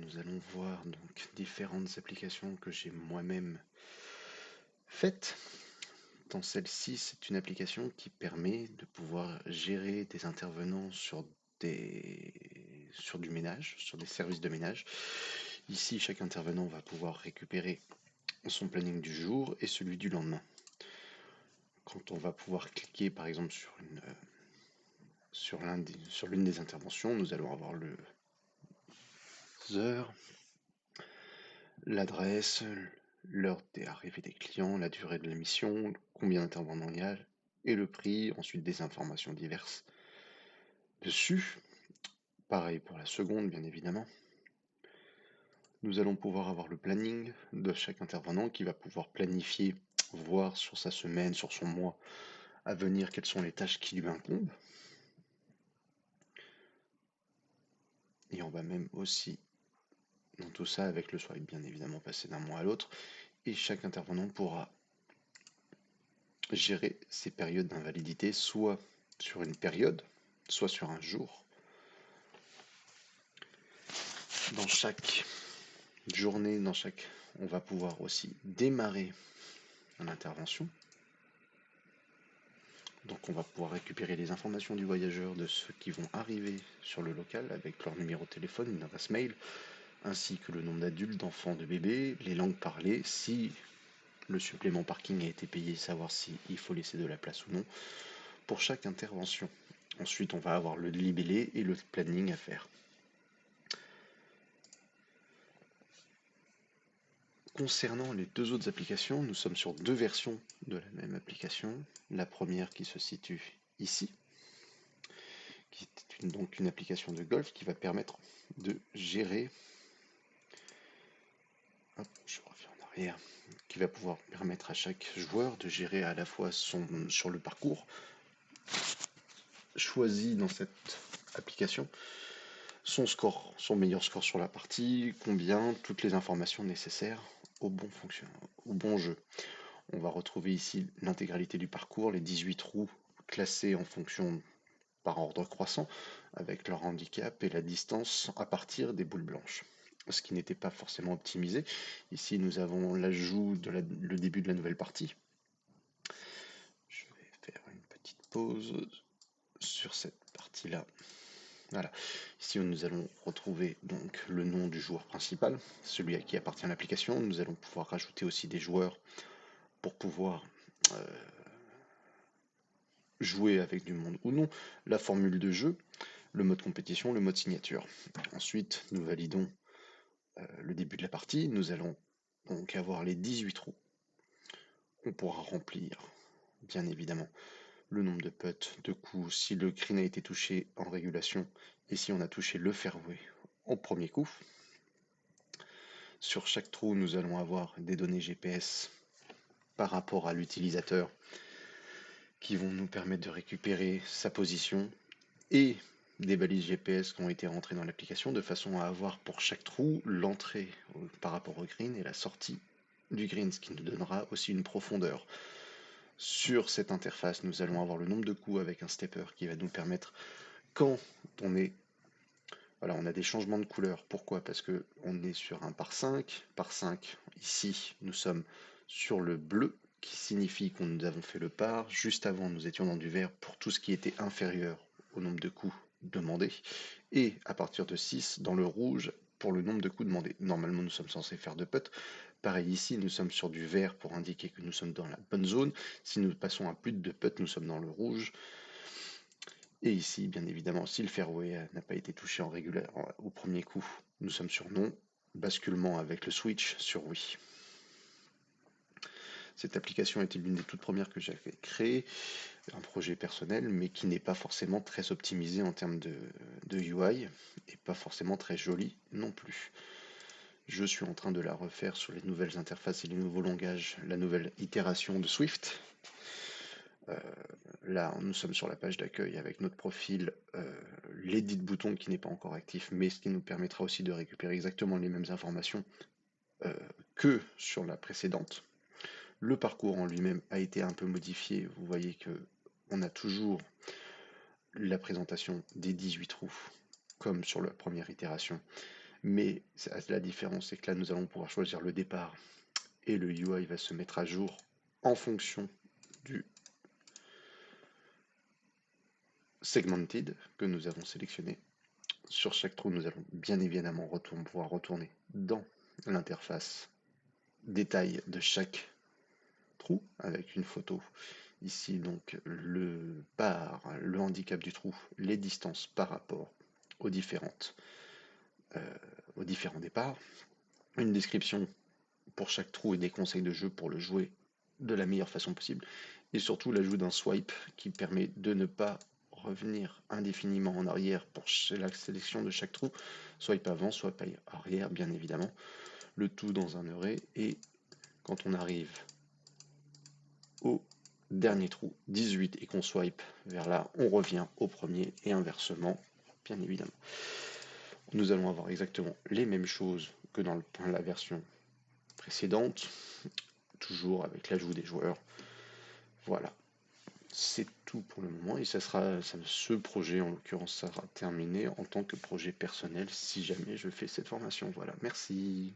nous allons voir donc différentes applications que j'ai moi-même faites. Dans celle-ci, c'est une application qui permet de pouvoir gérer des intervenants sur du ménage, sur des services de ménage. Ici, chaque intervenant va pouvoir récupérer son planning du jour et celui du lendemain. Quand on va pouvoir cliquer par exemple sur l'une des interventions, nous allons avoir le heures, l'adresse, l'heure d'arrivée des clients, la durée de la mission, combien d'intervenants il y a et le prix, ensuite des informations diverses dessus. Pareil pour la seconde, bien évidemment. Nous allons pouvoir avoir le planning de chaque intervenant qui va pouvoir planifier, voir sur sa semaine, sur son mois à venir quelles sont les tâches qui lui incombent. Et on va même aussi, dans tout ça, avec le swipe, bien évidemment, passer d'un mois à l'autre. Et chaque intervenant pourra gérer ses périodes d'invalidité, soit sur une période, soit sur un jour. Dans chaque journée, on va pouvoir aussi démarrer l'intervention. Donc on va pouvoir récupérer les informations du voyageur, de ceux qui vont arriver sur le local avec leur numéro de téléphone, une adresse mail, ainsi que le nombre d'adultes, d'enfants, de bébés, les langues parlées, si le supplément parking a été payé, savoir s'il faut laisser de la place ou non, pour chaque intervention. Ensuite, on va avoir le libellé et le planning à faire. Concernant les deux autres applications, nous sommes sur deux versions de la même application. La première qui se situe ici, qui est donc une application de golf qui va permettre de gérer, hop, je reviens en arrière, qui va pouvoir permettre à chaque joueur de gérer à la fois sur le parcours choisi dans cette application, son score, son meilleur score sur la partie, combien, toutes les informations nécessaires au bon jeu. On va retrouver ici l'intégralité du parcours, les 18 trous classés en fonction par ordre croissant, avec leur handicap et la distance à partir des boules blanches. Ce qui n'était pas forcément optimisé. Ici, nous avons l'ajout le début de la nouvelle partie. Je vais faire une petite pause sur cette partie-là. Voilà. Ici, nous allons retrouver donc le nom du joueur principal, celui à qui appartient l'application. Nous allons pouvoir rajouter aussi des joueurs pour pouvoir jouer avec du monde ou non, la formule de jeu, le mode compétition, le mode signature. Ensuite, nous validons le début de la partie. Nous allons donc avoir les 18 trous. On pourra remplir, bien évidemment, le nombre de putts, de coups, si le green a été touché en régulation et si on a touché le fairway au premier coup. Sur chaque trou, nous allons avoir des données GPS par rapport à l'utilisateur qui vont nous permettre de récupérer sa position et des balises GPS qui ont été rentrées dans l'application de façon à avoir pour chaque trou l'entrée par rapport au green et la sortie du green, ce qui nous donnera aussi une profondeur. Sur cette interface, nous allons avoir le nombre de coups avec un stepper qui va nous permettre, quand on est... Voilà, on a des changements de couleur. Pourquoi? Parce que on est sur un par 5. Par 5, ici, nous sommes sur le bleu, qui signifie qu'on nous avons fait le par. Juste avant, nous étions dans du vert pour tout ce qui était inférieur au nombre de coups demandés. Et à partir de 6, dans le rouge, pour le nombre de coups demandés. Normalement, nous sommes censés faire 2 putts. Pareil ici, nous sommes sur du vert pour indiquer que nous sommes dans la bonne zone. Si nous passons à plus de 2 putts, nous sommes dans le rouge. Et ici, bien évidemment, si le fairway n'a pas été touché au premier coup, nous sommes sur non. Basculement avec le switch sur oui. Cette application était l'une des toutes premières que j'avais créées, un projet personnel, mais qui n'est pas forcément très optimisé en termes de UI, et pas forcément très joli non plus. Je suis en train de la refaire sur les nouvelles interfaces et les nouveaux langages, la nouvelle itération de Swift. Là, nous sommes sur la page d'accueil avec notre profil, l'édit de bouton qui n'est pas encore actif, mais ce qui nous permettra aussi de récupérer exactement les mêmes informations que sur la précédente. Le parcours en lui-même a été un peu modifié. Vous voyez que on a toujours la présentation des 18 trous, comme sur la première itération, Mais la différence, c'est que là, nous allons pouvoir choisir le départ et le UI va se mettre à jour en fonction du segmented que nous avons sélectionné. Sur chaque trou, nous allons bien évidemment pouvoir retourner dans l'interface détail de chaque trou avec une photo. Ici, donc, le handicap du trou, les distances par rapport aux, euh, aux différents départs, une description pour chaque trou et des conseils de jeu pour le jouer de la meilleure façon possible, et surtout l'ajout d'un swipe qui permet de ne pas revenir indéfiniment en arrière pour la sélection de chaque trou, swipe avant, swipe arrière bien évidemment, le tout dans un arrêt, et quand on arrive au dernier trou 18 et qu'on swipe vers là, on revient au premier et inversement, bien évidemment. Nous allons avoir exactement les mêmes choses que dans la version précédente, toujours avec l'ajout des joueurs. Voilà, c'est tout pour le moment et ce projet en l'occurrence sera terminé en tant que projet personnel si jamais je fais cette formation. Voilà, merci.